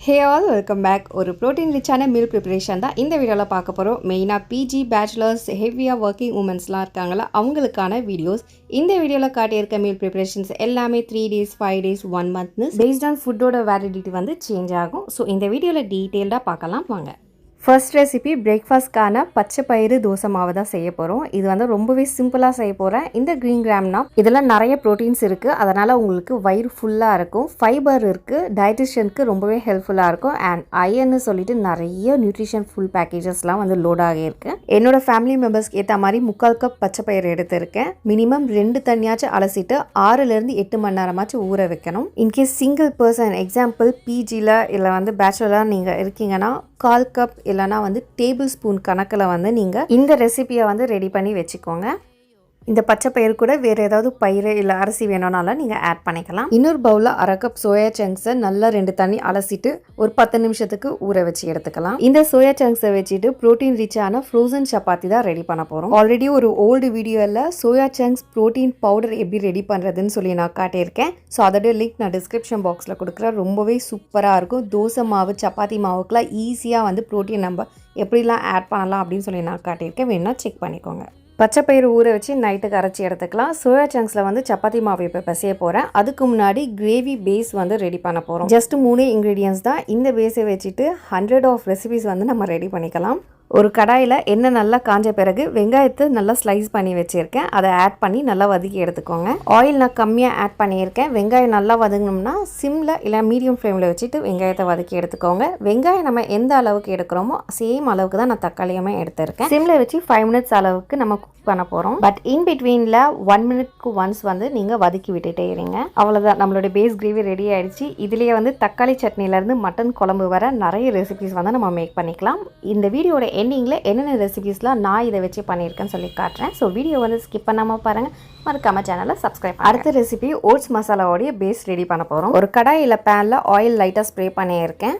Hey all, welcome back. ஒரு protein ரிச்சான meal preparation தான் இந்த வீடியோவில் பார்க்க போகிறோம். மெயினாக பிஜி பேச்சுலர்ஸ் ஹெவியாக ஒர்க்கிங் உமன்ஸ்லாம் இருக்காங்களா அவங்களுக்கான வீடியோஸ். இந்த வீடியோவில் காட்டியிருக்க மீல் ப்ரிப்பரேஷன்ஸ் எல்லாமே 3 days 5 days 1 monthனு பேஸ்ட் ஆன் ஃபுட்டோட வேலிடிட்டி வந்து சேஞ்ச் ஆகும். ஸோ இந்த வீடியோவில் டீட்டெயில்டாக பார்க்கலாம் வாங்க. ஃபர்ஸ்ட் ரெசிபி பிரேக்ஃபாஸ்ட்கான பச்சை பயிறு தோசை மாவு தான் செய்ய போகிறோம். இது வந்து ரொம்பவே சிம்பிளாக செய்ய போகிறேன். இந்த க்ரீன் கிராம்னா இதெல்லாம் நிறைய ப்ரோட்டீன்ஸ் இருக்குது, அதனால் உங்களுக்கு வயிறு ஃபுல்லாக இருக்கும், ஃபைபர் இருக்குது, டயட்டிஷியனுக்கு ரொம்பவே ஹெல்ப்ஃபுல்லாக இருக்கும், அண்ட் அயர்னு சொல்லிட்டு நிறைய நியூட்ரிஷன் ஃபுல் பேக்கேஜஸ்லாம் வந்து லோட் ஆகியிருக்கு. என்னோட ஃபேமிலி மெம்பர்ஸ்க்கு ஏற்ற மாதிரி 3/4 கப் பச்சை பயிறு எடுத்திருக்கேன். மினிமம் 2 தண்ணியாச்சும் அலசிட்டு 6லேருந்து 8 மணி நேரமாச்சும் ஊற வைக்கணும். இன்கேஸ் சிங்கிள் பர்சன் எக்ஸாம்பிள் பிஜியில் இல்லை வந்து பேச்சுலராக நீங்கள் இருக்கீங்கன்னா 1/4 கப் இல்லைனா வந்து டேபிள் ஸ்பூன் கணக்கில் வந்து நீங்கள் இந்த ரெசிபியை வந்து ரெடி பண்ணி வச்சுக்கோங்க. இந்த பச்சை பயிறு கூட வேறு ஏதாவது பயிறு இல்லை அரிசி வேணும்னாலும் நீங்கள் ஆட் பண்ணிக்கலாம். இன்னொரு பவுலில் 1/2 கப் சோயா சங்க்ஸை நல்லா 2 தண்ணி அலசிட்டு ஒரு 10 நிமிஷத்துக்கு ஊற வச்சு எடுத்துக்கலாம். இந்த சோயா சங்க்ஸை வச்சுட்டு ப்ரோட்டீன் ரிச்சான ஃப்ரோசன் சப்பாத்தி தான் ரெடி பண்ண போகிறோம். ஆல்ரெடி ஒரு ஓல்டு வீடியோவில் சோயா சங்க்ஸ் ப்ரோட்டீன் பவுடர் எப்படி ரெடி பண்ணுறதுன்னு சொல்லி நான் காட்டியிருக்கேன். ஸோ அதோடைய லிங்க் நான் டிஸ்கிரிப்ஷன் பாக்ஸில் கொடுக்குறேன். ரொம்பவே சூப்பராக இருக்கும். தோசை மாவு சப்பாத்தி மாவுக்குலாம் ஈஸியாக வந்து ப்ரோட்டீன் நம்ம எப்படிலாம் ஆட் பண்ணலாம் அப்படின்னு சொல்லி நான் காட்டியிருக்கேன். வேணும்னா செக் பண்ணிக்கோங்க. பச்சை பயிறு ஊற வச்சு நைட்டுக்கு அரைச்சி எடுத்துக்கலாம். சோயா சங்க்ஸில் வந்து சப்பாத்தி மாவு இப்போ பிசைய போகிறேன். அதுக்கு முன்னாடி கிரேவி பேஸ் வந்து ரெடி பண்ண போகிறோம். ஜஸ்ட் 3 இன்க்ரீடியன்ஸ் தான். இந்த பேஸை வச்சுட்டு 100 ஆஃப் ரெசிபிஸ் வந்து நம்ம ரெடி பண்ணிக்கலாம். ஒரு கடாயில் எண்ணெய் நல்லா காஞ்ச பிறகு வெங்காயத்தை நல்லா ஸ்லைஸ் பண்ணி வச்சுருக்கேன். அதை ஆட் பண்ணி நல்லா வதக்கி எடுத்துக்கோங்க. ஆயில் நான் கம்மியாக ஆட் பண்ணியிருக்கேன். வெங்காயம் நல்லா வதங்கணும்னா சிம்மில் இல்லை மீடியம் ஃப்ளேமில் வச்சுட்டு வெங்காயத்தை வதக்கி எடுத்துக்கோங்க. வெங்காயம் நம்ம எந்த அளவுக்கு எடுக்கிறோமோ சேம் அளவுக்கு தான் நான் தக்காளியுமே எடுத்திருக்கேன். சிம்மில் வச்சு 5 மினிட்ஸ் அளவுக்கு நம்ம குக் பண்ண போகிறோம். பட் இன் பிட்வீனில் 1 மினிட்க்கு ஒன்ஸ் வந்து நீங்கள் வதக்கி விட்டுட்டே இருங்க. அவ்வளோதான், நம்மளோட பேஸ் கிரேவி ரெடி ஆகிடுச்சு. இதுலேயே வந்து தக்காளி சட்னிலேருந்து மட்டன் குழம்பு வர நிறைய ரெசிபிஸ் வந்து நம்ம மேக் பண்ணிக்கலாம். இந்த வீடியோட எண்டிங்கில் என்னென்ன ரெசிபிஸ்லாம் நான் இதை வச்சு பண்ணியிருக்கேன்னு சொல்லி காட்டுறேன். ஸோ வீடியோ வந்து ஸ்கிப் பண்ணாமல் பாருங்கள். மறக்காம சேனலை சப்ஸ்கிரைப். அடுத்த ரெசிபி ஓட்ஸ் மசாலாவோடைய பேஸ் ரெடி பண்ண போகிறோம். ஒரு கடாயில் பேனில் ஆயில் லைட்டாக ஸ்ப்ரே பண்ணியிருக்கேன்.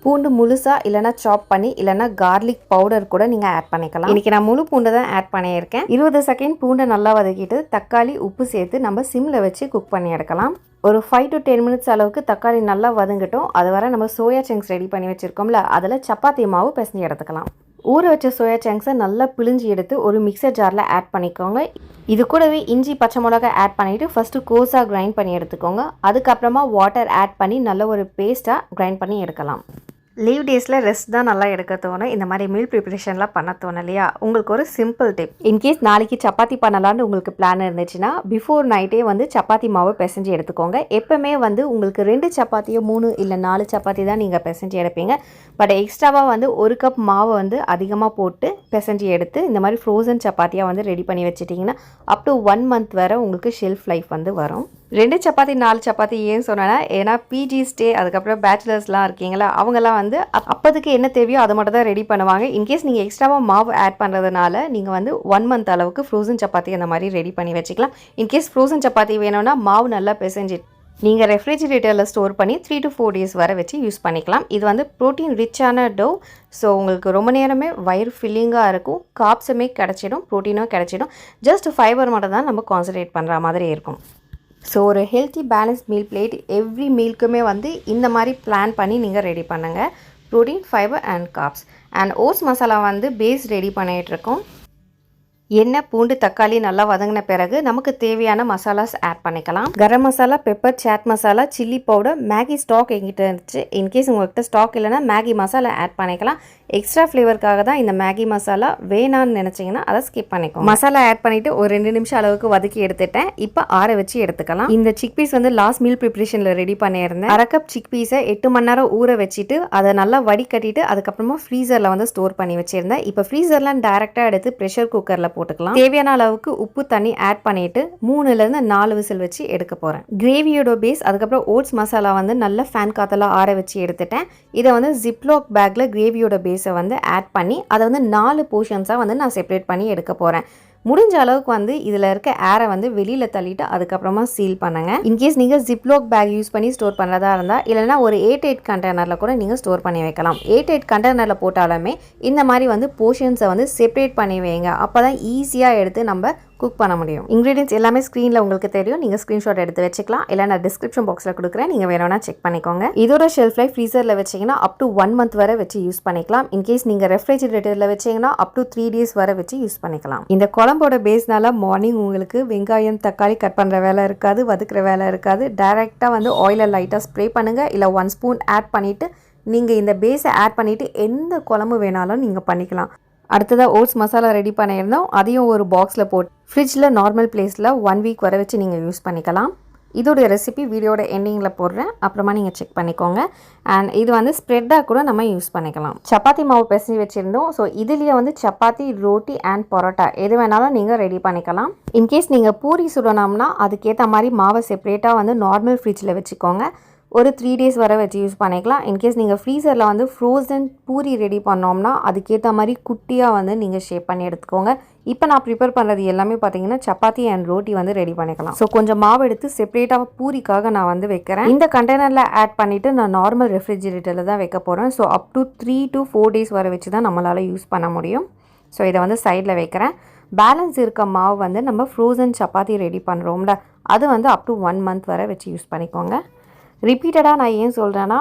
பூண்டு முழுசாக இல்லைனா சாப் பண்ணி இல்லைனா கார்லிக் பவுடர் கூட நீங்கள் ஆட் பண்ணிக்கலாம். இன்றைக்கி நான் முழு பூண்டை தான் ஆட் பண்ணியிருக்கேன். 20 செகண்ட் பூண்டை நல்லா வதக்கிட்டு தக்காளி உப்பு சேர்த்து நம்ம சிம்மில் வச்சு குக் பண்ணி எடுக்கலாம். ஒரு 5 to 10 மினிட்ஸ் அளவுக்கு தக்காளி நல்லா வதங்கட்டும். அது வரை நம்ம சோயா சங்க்ஸ் ரெடி பண்ணி வச்சுருக்கோம்ல, அதில் சப்பாத்தி மாவு பிசைஞ்சு எடுத்துக்கலாம். ஊற வச்ச சோயா சங்க்ஸை நல்லா பிழிஞ்சு எடுத்து ஒரு மிக்சர் ஜாரில் ஆட் பண்ணிக்கோங்க. இது கூடவே இஞ்சி பச்சை மிளகாய் ஆட் பண்ணிவிட்டு ஃபஸ்ட்டு கோஸாக கிரைண்ட் பண்ணி எடுத்துக்கோங்க. அதுக்கப்புறமா வாட்டர் ஆட் பண்ணி நல்ல ஒரு பேஸ்ட்டாக கிரைண்ட் பண்ணி எடுக்கலாம். லீவ் டேஸில் ரெஸ்ட் தான் நல்லா எடுக்க தோணும். இந்த மாதிரி மீல் ப்ரிப்பரேஷன்லாம் பண்ண தோணும் இல்லையா? உங்களுக்கு ஒரு சிம்பிள் டிப். இன்கேஸ் நாளைக்கு சப்பாத்தி பண்ணலான்னு உங்களுக்கு பிளான் இருந்துச்சுன்னா பிஃபோர் நைட்டே வந்து சப்பாத்தி மாவு பிசைஞ்சு எடுத்துக்கோங்க. எப்போவுமே வந்து உங்களுக்கு 2 சப்பாத்தியோ 3 இல்லை 4 சப்பாத்தி தான் நீங்கள் பிசைஞ்சு எடுப்பீங்க. பட் எக்ஸ்ட்ராவாக வந்து 1 கப் மாவை வந்து அதிகமாக போட்டு பிசைஞ்சு எடுத்து இந்த மாதிரி ஃப்ரோசன் சப்பாத்தியாக வந்து ரெடி பண்ணி வச்சுட்டிங்கன்னா அப் டு 1 month வரை உங்களுக்கு ஷெல்ஃப் லைஃப் வந்து வரும். 2 சப்பாத்தி 4 சப்பாத்தி ஏன் சொன்னேன்னா, ஏன்னா பிஜி ஸ்டே அதுக்கப்புறம் பேச்சுலர்ஸ்லாம் இருக்கீங்களா, அவங்கெல்லாம் வந்து அப்போதுக்கு என்ன தேவையோ அதை மட்டும் தான் ரெடி பண்ணுவாங்க. இன்கேஸ் நீங்கள் எக்ஸ்ட்ராவாக மாவு ஆட் பண்ணுறதுனால நீங்கள் வந்து 1 month அளவுக்கு ஃப்ரோசன் சப்பாத்தி அந்த மாதிரி ரெடி பண்ணி வச்சுக்கலாம். இன்கேஸ் ஃப்ரோசன் சப்பாத்தி வேணும்னா மாவு நல்லா பிசைஞ்சு நீங்கள் ரெஃப்ரிஜிரேட்டரில் ஸ்டோர் பண்ணி 3 to 4 days வரை வச்சு யூஸ் பண்ணிக்கலாம். இது வந்து ப்ரோட்டீன் ரிச்சான டோ. ஸோ உங்களுக்கு ரொம்ப நேரமே வயிறு ஃபில்லிங்காக இருக்கும், காப்ஸுமே கிடச்சிடும், ப்ரோட்டீனும் கிடச்சிடும். ஜஸ்ட் ஃபைபர் மட்டும் தான் நம்ம கான்சன்ட்ரேட் பண்ணுற மாதிரி இருக்கும். ஸோ ஒரு healthy balance meal plate every மீல்க்குமே வந்து இந்த மாதிரி பிளான் பண்ணி நீங்கள் ரெடி பண்ணுங்கள். Protein, fibre and carbs. And oats masala வந்து பேஸ் ரெடி பண்ணிகிட்ருக்கோம். எண்ணெய் பூண்டு தக்காளி நல்லா வதங்கின பிறகு நமக்கு தேவையான மசாலாஸ் ஆட் பண்ணிக்கலாம். Garam masala, pepper, chaat masala, chilli powder, Maggi stock எங்கிட்ட இருந்துச்சு. இன்கேஸ் உங்கள்கிட்ட ஸ்டாக் இல்லைனா மேகி மசாலா ஆட் பண்ணிக்கலாம். எக்ஸ்ட்ரா ஃப்ளேவருக்காக தான் இந்த மேகி மசாலா. வேணான்னு நினச்சிங்கன்னா அதை ஸ்கிப் பண்ணிக்கோங்க. மசாலா ஆட் பண்ணிவிட்டு ஒரு 2 நிமிஷம் அளவுக்கு வதக்கி எடுத்துட்டேன். இப்போ ஆற வச்சு எடுத்துக்கலாம். இந்த சிக் பீஸ் வந்து லாஸ்ட் மீல் ப்ரிப்பரேஷனில் ரெடி பண்ணியிருந்தேன். 1/2 கப் சிக் பீஸை 8 மணி நேரம் ஊற வச்சுட்டு அதை நல்லா வடிகட்டிட்டு அதுக்கப்புறமா ஃப்ரீசரில் வந்து ஸ்டோர் பண்ணி வச்சுருந்தேன். இப்போ ஃப்ரீசர்லாம் டைரெக்டாக எடுத்து ப்ரெஷர் குக்கரில் போட்டுக்கலாம். தேவையான அளவுக்கு உப்பு தண்ணி ஆட் பண்ணிட்டு 3லேருந்து 4 விசில் வச்சு எடுக்க போகிறேன். கிரேவியோட பேஸ் அதுக்கப்புறம் ஓட்ஸ் மசாலா வந்து நல்ல ஃபேன் காத்தெல்லாம் ஆற வச்சு எடுத்துட்டேன். இதை வந்து ஜிப்லாக் பேக்கில் கிரேவியோட பேஸை வந்து ஆட் பண்ணி அதை வந்து 4 போர்ஷன்ஸாக வந்து நான் செப்பரேட் பண்ணி எடுக்க போகிறேன். முடிஞ்ச அளவுக்கு வந்து இதில் இருக்க ஏரை வந்து வெளியில் தள்ளிட்டு அதுக்கப்புறமா சீல் பண்ணுங்கள். இன்கேஸ் நீங்கள் ஜிப்லாக் பேக் யூஸ் பண்ணி ஸ்டோர் பண்ணுறதா இருந்தால் இல்லைனா ஒரு 8 கண்டெய்னரில் கூட நீங்கள் ஸ்டோர் பண்ணி வைக்கலாம். 8 கண்டெய்னரில் போட்டாலுமே இந்த மாதிரி வந்து போர்ஷன்ஸை வந்து செப்பரேட் பண்ணி வைங்க. அப்போ தான் ஈஸியாக எடுத்து நம்ம குக் பண்ண முடியும். இன்க்ரீடியன்ஸ் எல்லாமே ஸ்க்ரீனில் உங்களுக்கு தெரியும். நீங்கள் ஸ்க்ரீன்ஷாட் எடுத்து வச்சுக்கலாம். இல்லை நான் டிஸ்கிரிப்ஷன் பாக்ஸில் கொடுக்குறேன். நீங்கள் வேணும்னா செக் பண்ணிக்கோங்க. இதோட ஷெல்ஃப் லைஃப் ஃப்ரீசரில் வச்சிங்கன்னா அப் டு 1 month வரை வச்சு யூஸ் பண்ணிக்கலாம். இன்கேஸ் நீங்கள் ரெஃப்ரிஜிரேட்டரில் வச்சிங்கன்னா அப் டு 3 days வரை வச்சு யூஸ் பண்ணிக்கலாம். இந்த குழம்போட பேஸ்னால மார்னிங் உங்களுக்கு வெங்காயம் தக்காளி கட் பண்ணுற வேலை இருக்காது, வதக்குற வேலை இருக்காது. டைரெக்டாக வந்து ஆயிலை லைட்டாக ஸ்ப்ரே பண்ணுங்கள். இல்லை 1 spoon ஆட் பண்ணிவிட்டு நீங்கள் இந்த பேஸை ஆட் பண்ணிவிட்டு எந்த குழம்பு வேணாலும் நீங்கள் பண்ணிக்கலாம். அடுத்ததாக ஓட்ஸ் மசாலா ரெடி பண்ணியிருந்தோம். அதையும் ஒரு பாக்ஸில் போட்டு ஃப்ரிட்ஜில் நார்மல் பிளேஸில் 1 week வரை வச்சு நீங்கள் யூஸ் பண்ணிக்கலாம். இதோடைய ரெசிபி வீடியோட எண்டிங்கில் போடுறேன், அப்புறமா நீங்கள் செக் பண்ணிக்கோங்க. அண்ட் இது வந்து ஸ்ப்ரெட்டாக கூட நம்ம யூஸ் பண்ணிக்கலாம். சப்பாத்தி மாவு பிசைஞ்சு வச்சுருந்தோம். ஸோ இதுலேயே வந்து சப்பாத்தி, ரோட்டி அண்ட் பரோட்டா எது வேணாலும் நீங்கள் ரெடி பண்ணிக்கலாம். இன்கேஸ் நீங்கள் பூரி சுடணும்னா அதுக்கேற்ற மாதிரி மாவை செப்ரேட்டாக வந்து நார்மல் ஃப்ரிட்ஜில் வச்சுக்கோங்க. ஒரு 3 days வரை வச்சு யூஸ் பண்ணிக்கலாம். இன்கேஸ் நீங்கள் ஃப்ரீசரில் வந்து ஃப்ரோசன் பூரி ரெடி பண்ணோம்னா அதுக்கேற்ற மாதிரி குட்டியாக வந்து நீங்கள் ஷேப் பண்ணி எடுத்துக்கோங்க. இப்போ நான் ப்ரிப்பேர் பண்ணுறது எல்லாமே பார்த்தீங்கன்னா சப்பாத்தி அண்ட் ரோட்டி வந்து ரெடி பண்ணிக்கலாம். ஸோ கொஞ்சம் மாவு எடுத்து செப்பரேட்டாக பூரிக்காக நான் வந்து வைக்கிறேன். இந்த கண்டெய்னரில் ஆட் பண்ணிவிட்டு நான் நார்மல் ரெஃப்ரிஜிரேட்டரில் தான் வைக்க போகிறேன். So up to 3 to 4 days வரை வச்சு தான் நம்மளால் யூஸ் பண்ண முடியும். ஸோ இதை வந்து சைடில் வைக்கிறேன். பேலன்ஸ் இருக்க மாவு வந்து நம்ம ஃப்ரோசன் சப்பாத்தி ரெடி பண்ணுறோம்ல, அது வந்து அப் டு 1 month வரை வச்சு யூஸ் பண்ணிக்கோங்க. ரிப்பீட்டடாக நான் ஏன் சொல்கிறேன்னா,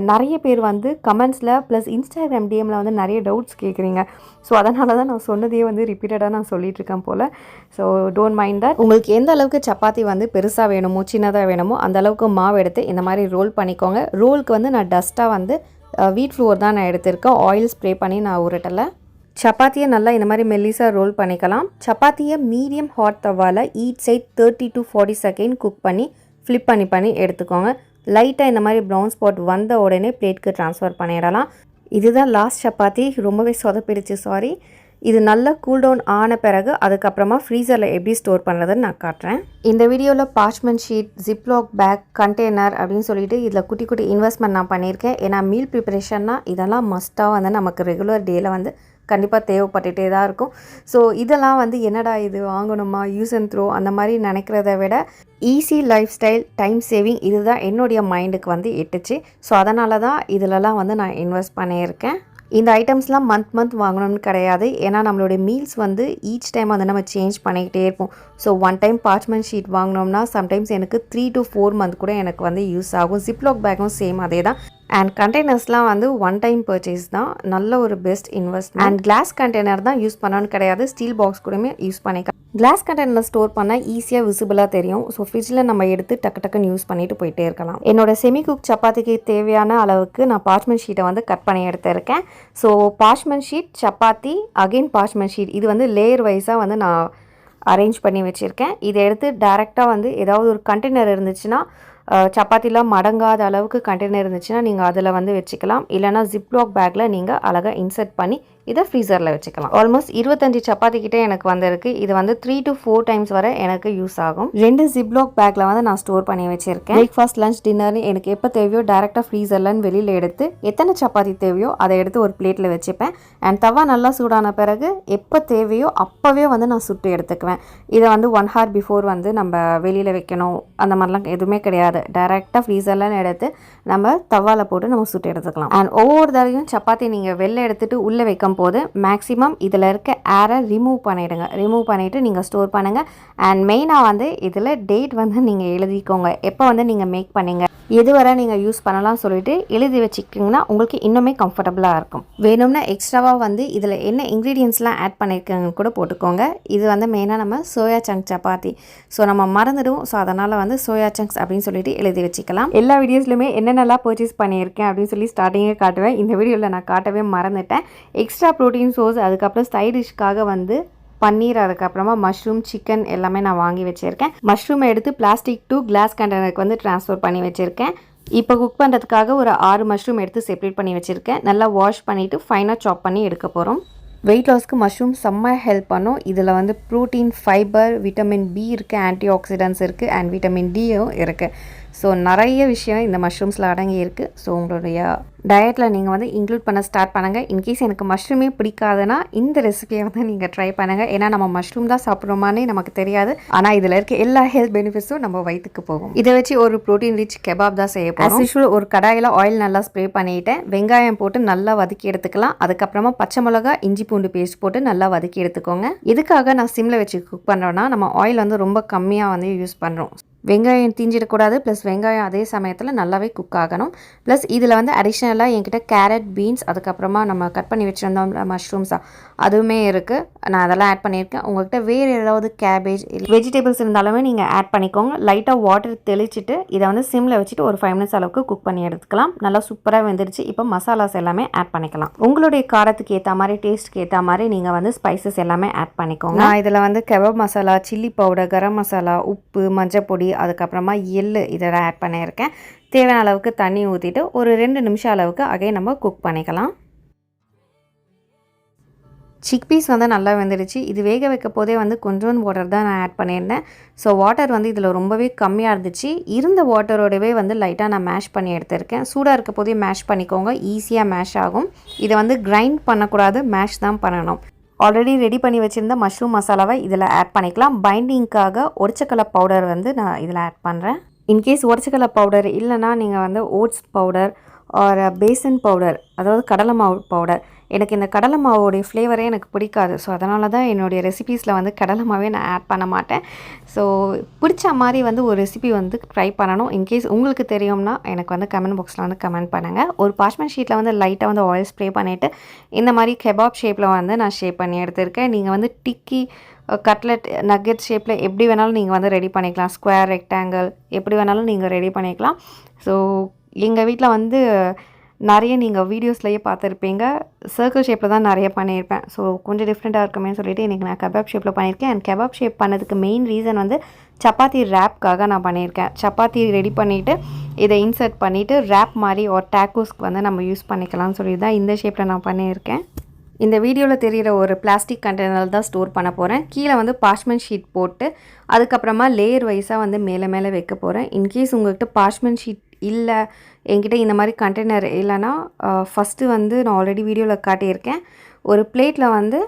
நிறைய பேர் வந்து கமெண்ட்ஸில் ப்ளஸ் இன்ஸ்டாகிராம் டிஎம்மில் வந்து நிறைய டவுட்ஸ் கேட்குறீங்க. ஸோ அதனால தான் நான் சொன்னதையே வந்து ரிப்பீட்டடாக நான் சொல்லிகிட்ருக்கேன் போல். So don't mind that. உங்களுக்கு எந்த அளவுக்கு சப்பாத்தி வந்து பெருசாக வேணுமோ சின்னதாக வேணுமோ அந்த அளவுக்கு மாவு எடுத்து இந்த மாதிரி ரோல் பண்ணிக்கோங்க. ரோலுக்கு வந்து நான் டஸ்ட்டாக வந்து வீட் ஃப்ளோர் தான் நான் எடுத்திருக்கேன். ஆயில் ஸ்ப்ரே பண்ணி நான் உருட்டலை. சப்பாத்தியை நல்லா இந்த மாதிரி மெல்லிஸாக ரோல் பண்ணிக்கலாம். சப்பாத்தியை மீடியம் ஹாட் தவாவில் each side 30 to 40 seconds cook பண்ணி ஃப்ளிப் பண்ணி எடுத்துக்கோங்க. லைட்டாக இந்த மாதிரி ப்ரௌன் ஸ்பாட் வந்த உடனே பிளேட்க்கு ட்ரான்ஸ்ஃபர் பண்ணிடலாம். இதுதான் லாஸ்ட் சப்பாத்தி. ரொம்பவே சொதப்பிடுச்சு, சாரி. இது நல்லா கூல் டவுன் ஆன பிறகு அதுக்கப்புறமா ஃப்ரீசரில் எப்படி ஸ்டோர் பண்ணுறதுன்னு நான் காட்டுறேன். இந்த வீடியோவில் parchment sheet, Ziploc bag, container அப்படின்னு சொல்லிட்டு இதில் குட்டி குட்டி இன்வெஸ்ட்மெண்ட் நான் பண்ணியிருக்கேன். ஏன்னா மீல் ப்ரிப்பரேஷன்னா இதெல்லாம் மஸ்ட்டாக வந்து நமக்கு ரெகுலர் டேயில் வந்து கண்டிப்பாக தேவைப்பட்டுகிட்டே தான் இருக்கும். ஸோ இதெல்லாம் வந்து என்னடா இது வாங்கணுமா, யூஸ் அண்ட் த்ரோ அந்த மாதிரி நினைக்கிறத விட easy life style, time saving இதுதான் என்னுடைய மைண்டுக்கு வந்து எட்டுச்சு. ஸோ அதனால தான் இதிலலாம் வந்து நான் இன்வெஸ்ட் பண்ணியிருக்கேன். இந்த ஐட்டம்ஸ்லாம் மந்த் வாங்கணும்னு கிடையாது. ஏன்னா நம்மளுடைய மீல்ஸ் வந்து ஈச் டைம் வந்து நம்ம சேஞ்ச் பண்ணிக்கிட்டே இருப்போம். ஸோ 1 time பார்ச்மெண்ட் ஷீட் வாங்கினோம்னா சம்டைம்ஸ் எனக்கு 3 to 4 month கூட எனக்கு வந்து யூஸ் ஆகும். ஜிப்லாக் பேக்கும் சேம் அதே தான். அண்ட் கண்டெய்னர்ஸ்லாம் வந்து 1 time பர்ச்சேஸ் தான். நல்ல ஒரு best investment. And class container தான் யூஸ் பண்ணணும்னு கிடையாது. ஸ்டீல் பாக்ஸ் கூடமே யூஸ் பண்ணிக்கலாம். கிளாஸ் கண்டெய்னர் ஸ்டோர் பண்ணால் ஈஸியாக விசிபிளாக தெரியும். ஸோ ஃப்ரிட்ஜில் நம்ம எடுத்து டக்குன்னு யூஸ் பண்ணிட்டு போயிட்டே இருக்கலாம். என்னோட செமி குக் சப்பாத்திக்கு தேவையான அளவுக்கு நான் பார்ச்மெண்ட் ஷீட்டை வந்து கட் பண்ணி எடுத்திருக்கேன். So parchment sheet, chapati, again parchment sheet, இது வந்து லேயர் வைஸாக வந்து நான் அரேஞ்ச் பண்ணி வச்சுருக்கேன். இதை எடுத்து டேரெக்டாக வந்து ஏதாவது ஒரு கண்டெய்னர் இருந்துச்சுன்னா, சப்பாத்திலாம் மடங்காத அளவுக்கு கண்டெய்னர் இருந்துச்சுன்னா நீங்கள் அதில் வந்து வச்சுக்கலாம். இல்லைனா ஜிப்லாக் பேக்கில் நீங்கள் அழகாக இன்சர்ட் பண்ணி இதை ஃப்ரீசரில் வச்சுக்கலாம். ஆல்மோஸ்ட் 25 சப்பாத்தி கிட்டே எனக்கு வந்திருக்கு. இது வந்து 3 to 4 times வரை எனக்கு யூஸ் ஆகும். 2 ஜிப்லாக் பேக்கில் வந்து நான் ஸ்டோர் பண்ணி வச்சுருக்கேன். பிரேக்ஃபாஸ்ட், லஞ்ச், டின்னர்னு எனக்கு எப்போ தேவையோ டேரெக்டாக ஃப்ரீசர்லன்னு வெளியில் எடுத்து எத்தனை சப்பாத்தி தேவையோ அதை எடுத்து ஒரு பிளேட்டில் வச்சுப்பேன். அண்ட் தவா நல்லா சூடான பிறகு எப்போ தேவையோ அப்போவே வந்து நான் சுட்டு எடுத்துக்குவேன். இதை வந்து 1 hour பிஃபோர் வந்து நம்ம வெளியில் வைக்கணும் அந்த மாதிரிலாம் எதுவுமே கிடையாது. டேரெக்டாக ஃப்ரீசர்லன்னு எடுத்து நம்ம தவாவில் போட்டு நம்ம சுட்டு எடுத்துக்கலாம். அண்ட் ஒவ்வொரு தடவையும் சப்பாத்தி நீங்கள் வெளில எடுத்துகிட்டு உள்ளே வைக்கும் போது மேக்ஸிமம் இதில் இருக்க ஏரை ரிமூவ் பண்ணிவிடுங்க. ரிமூவ் பண்ணிவிட்டு நீங்கள் ஸ்டோர் பண்ணுங்கள். அண்ட் மெயினாக வந்து இதில் டேட் வந்து நீங்கள் எழுதிக்கோங்க. எப்போ வந்து நீங்கள் மேக் பண்ணீங்க, எதுவரை நீங்கள் யூஸ் பண்ணலாம் சொல்லிட்டு எழுதி வச்சுக்கிட்டிங்கன்னா உங்களுக்கு இன்னுமே கம்ஃபர்டபுளாக இருக்கும். வேணும்னா எக்ஸ்ட்ராவாக வந்து இதில் என்ன இன்க்ரீடியன்ஸ்லாம் ஆட் பண்ணியிருக்கேன்னு கூட போட்டுக்கோங்க. இது வந்து மெயினாக நம்ம சோயா சங்க் சப்பாத்தி. ஸோ நம்ம மறந்துடுவோம். ஸோ அதனால் வந்து சோயா சங்க்ஸ் அப்படின்னு சொல்லிட்டு எழுதி வச்சுக்கலாம். எல்லா வீடியோஸ்லையுமே என்னென்னலாம் பர்ச்சேஸ் பண்ணியிருக்கேன் அப்படின்னு சொல்லி ஸ்டார்டிங்கே காட்டுவேன். இந்த வீடியோவில் நான் காட்டவே மறந்துட்டேன். எக்ஸ்ட்ரா ப்ரோட்டீன் சோர்ஸ், அதுக்கப்புறம் சைட் டிஷ்க்காக வந்து பன்னீர், அதுக்கப்புறமா மஷ்ரூம், சிக்கன் எல்லாமே நான் வாங்கி வச்சுருக்கேன். மஷ்ரூமை எடுத்து பிளாஸ்டிக் டு கிளாஸ் கண்டெய்னருக்கு வந்து ட்ரான்ஸ்ஃபர் பண்ணி வச்சுருக்கேன். இப்போ குக் பண்ணுறதுக்காக ஒரு 6 மஷ்ரூம் எடுத்து செப்பரேட் பண்ணி வச்சுருக்கேன். நல்லா வாஷ் பண்ணிவிட்டு ஃபைனாக சாப் பண்ணி எடுக்க போகிறோம். வெயிட் லாஸ்க்கு மஷ்ரூம் செம்ம ஹெல்ப் பண்ணும். இதில் வந்து ப்ரோட்டீன், ஃபைபர், விட்டமின் பி இருக்குது, ஆன்டி ஆக்சிடென்ட்ஸ் இருக்குது, அண்ட் விட்டமின் டியும் இருக்குது. ஸோ நிறைய விஷயம் இந்த மஷ்ரூம்ஸில் அடங்கி இருக்குது. ஸோ உங்களுடைய டயட்டில் நீங்கள் வந்து இன்க்ளூட் பண்ண ஸ்டார்ட் பண்ணுங்கள். இன்கேஸ் எனக்கு மஷ்ரூமே பிடிக்காதுன்னா இந்த ரெசிபியை வந்து நீங்கள் ட்ரை பண்ணுங்கள். ஏன்னா நம்ம மஷ்ரூம் தான் சாப்பிட்றோமானே நமக்கு தெரியாது, ஆனால் இதில் இருக்க எல்லா ஹெல்த் பெனிஃபிட்ஸும் நம்ம வயிற்றுக்கு போகும். இதை வச்சு ஒரு ப்ரோட்டீன் ரிச் கெபாப் தான் செய்ய போகிறோம். ஆஸ் யூஷுவல் ஒரு கடாயில் ஆயில் நல்லா ஸ்ப்ரே பண்ணிவிட்டேன். வெங்காயம் போட்டு நல்லா வதக்கி எடுத்துக்கலாம். அதுக்கப்புறமா பச்சை மிளகா, இஞ்சி பூண்டு பேஸ்ட் போட்டு நல்லா வதக்கி எடுத்துக்கோங்க. இதுக்காக நான் சிம்மில் வச்சு குக் பண்ணுறோன்னா நம்ம ஆயில் வந்து ரொம்ப கம்மியாக வந்து யூஸ் பண்ணுறோம். வெங்காயம் தீஞ்சிடக்கூடாது, ப்ளஸ் வெங்காயம் அதே சமயத்தில் நல்லாவே குக் ஆகணும். ப்ளஸ் இதில் வந்து அடிஷ்னலாக என்கிட்ட கேரட், பீன்ஸ், அதுக்கப்புறமா நம்ம கட் பண்ணி வச்சுருந்தோம் மஷ்ரூம்ஸாக அதுவுமே இருக்குது. நான் அதெல்லாம் ஆட் பண்ணியிருக்கேன். உங்கள்கிட்ட வேறு ஏதாவது கேபேஜ் வெஜிடபிள்ஸ் இருந்தாலுமே நீங்கள் ஆட் பண்ணிக்கோங்க. லைட்டாக வாட்டர் தெளிச்சிட்டு இதை வந்து சிம்மில் வச்சுட்டு ஒரு 5 மினிட்ஸ் அளவுக்கு குக் பண்ணி எடுத்துக்கலாம். நல்லா சூப்பராக வெந்துருச்சு. இப்போ மசாலாஸ் எல்லாமே ஆட் பண்ணிக்கலாம். உங்களுடைய காரத்துக்கு ஏற்ற மாதிரி, டேஸ்ட்டுக்கு ஏற்ற மாதிரி நீங்கள் வந்து ஸ்பைசஸ் எல்லாமே ஆட் பண்ணிக்கோங்க. நான் இதில் வந்து kebab masala, chilli powder, garam masala, உப்பு, மஞ்சள் பொடி, அதுக்கப்புறமா எள்ளு இதெல்லாம் ஆட் பண்ணியிருக்கேன். தேவையான அளவுக்கு தண்ணி ஊற்றிட்டு ஒரு 2 நிமிஷம் அளவுக்கு அகைன் நம்ம குக் பண்ணிக்கலாம். சிக் பீஸ் வந்து நல்லா வெந்துடுச்சு. இது வேக வைக்க போதே வந்து கொஞ்சோண்டு வாட்டர் தான் நான் ஆட் பண்ணியிருந்தேன். ஸோ வாட்டர் வந்து இதில் ரொம்பவே கம்மியாக இருந்துச்சு. இருந்த வாட்டரோடவே வந்து லைட்டாக நான் மேஷ் பண்ணி எடுத்திருக்கேன். சூடாக இருக்க போதே மேஷ் பண்ணிக்கோங்க, ஈஸியாக மேஷ் ஆகும். இதை வந்து கிரைண்ட் பண்ணக்கூடாது, மேஷ் தான் பண்ணணும். ஆல்ரெடி ரெடி பண்ணி வச்சுருந்த மஷ்ரூம் மசாலாவை இதில் ஆட் பண்ணிக்கலாம். பைண்டிங்காக ஒரிச்சக்கடலை பவுடர் வந்து நான் இதில் ஆட் பண்ணுறேன். இன்கேஸ் ஒரிச்சக்கடலை பவுடர் இல்லைனா நீங்கள் வந்து ஓட்ஸ் பவுடர் ஒரு பேசன் பவுடர், அதாவது கடலை மாவு பவுடர். எனக்கு இந்த கடலை மாவோடைய ஃப்ளேவரே எனக்கு பிடிக்காது. ஸோ அதனால தான் என்னுடைய ரெசிபீஸில் வந்து கடலை மாவே நான் ஆட் பண்ண மாட்டேன். ஸோ பிடிச்ச மாதிரி வந்து ஒரு ரெசிபி வந்து ட்ரை பண்ணணும். இன்கேஸ் உங்களுக்கு தெரியும்னா எனக்கு வந்து கமெண்ட் பாக்ஸில் வந்து கமெண்ட் பண்ணுங்கள். ஒரு பார்ச்மெண்ட் ஷீட்டில் வந்து லைட்டாக வந்து ஆயில் ஸ்ப்ரே பண்ணிவிட்டு இந்த மாதிரி கெபாப் ஷேப்பில் வந்து நான் ஷேப் பண்ணி எடுத்திருக்கேன். நீங்கள் வந்து டிக்கி, கட்லெட், நக்கெட் ஷேப்பில் எப்படி வேணாலும் நீங்கள் வந்து ரெடி பண்ணிக்கலாம். ஸ்கொயர், ரெக்டாங்கிள் எப்படி வேணாலும் நீங்கள் ரெடி பண்ணிக்கலாம். ஸோ எங்கள் வீட்டில் வந்து நிறைய நீங்கள் வீடியோஸ்லேயே பார்த்துருப்பீங்க, சர்க்கிள் ஷேப்பில் தான் நிறைய பண்ணியிருப்பேன். ஸோ கொஞ்சம் டிஃப்ரெண்ட்டாக இருக்குமே சொல்லிவிட்டு இன்றைக்கி நான் கபாப் ஷேப்பில் பண்ணியிருக்கேன். அண்ட் கபாப் ஷேப் பண்ணதுக்கு மெயின் ரீசன் வந்து சப்பாத்தி ரேப்காக நான் பண்ணியிருக்கேன். சப்பாத்தி ரெடி பண்ணிவிட்டு இதை இன்சர்ட் பண்ணிவிட்டு ரேப் மாதிரி ஒரு டேக்கோஸ்க்கு வந்து நம்ம யூஸ் பண்ணிக்கலாம்னு சொல்லி தான் இந்த ஷேப்பில் நான் பண்ணியிருக்கேன். இந்த வீடியோவில் தெரிகிற ஒரு பிளாஸ்டிக் கண்டெய்னர் தான் ஸ்டோர் பண்ண போகிறேன். கீழே வந்து பார்ச்மெண்ட் ஷீட் போட்டு அதுக்கப்புறமா லேயர் வைஸாக வந்து மேலே வைக்க போகிறேன். இன்கேஸ் உங்கள்கிட்ட பார்ச்மெண்ட் ஷீட் இல்லை, என்கிட்ட இந்த மாதிரி கண்டெய்னர் இல்லைன்னா ஃபஸ்ட்டு வந்து நான் ஆல்ரெடி வீடியோவில் காட்டியிருக்கேன். ஒரு பிளேட்டில் வந்து